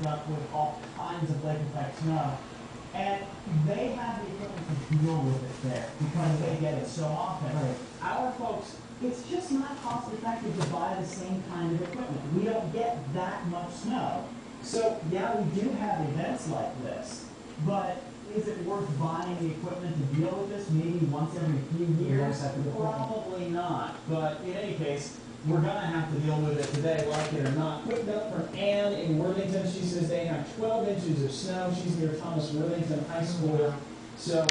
loaded up with all kinds of lake effect snow. And they have the equipment to deal with it there because they get it so often. Right. Our folks, it's just not cost effective to buy the same kind of equipment. We don't get that much snow. So yeah, we do have events like this, but is it worth buying the equipment to deal with this maybe once every few years? Yes, that's a good point. Probably not. But in any case, we're going to have to deal with it today, like it or not. Quick note from Ann in Worthington. She says they have 12 inches of snow. She's near Thomas Worthington High School. So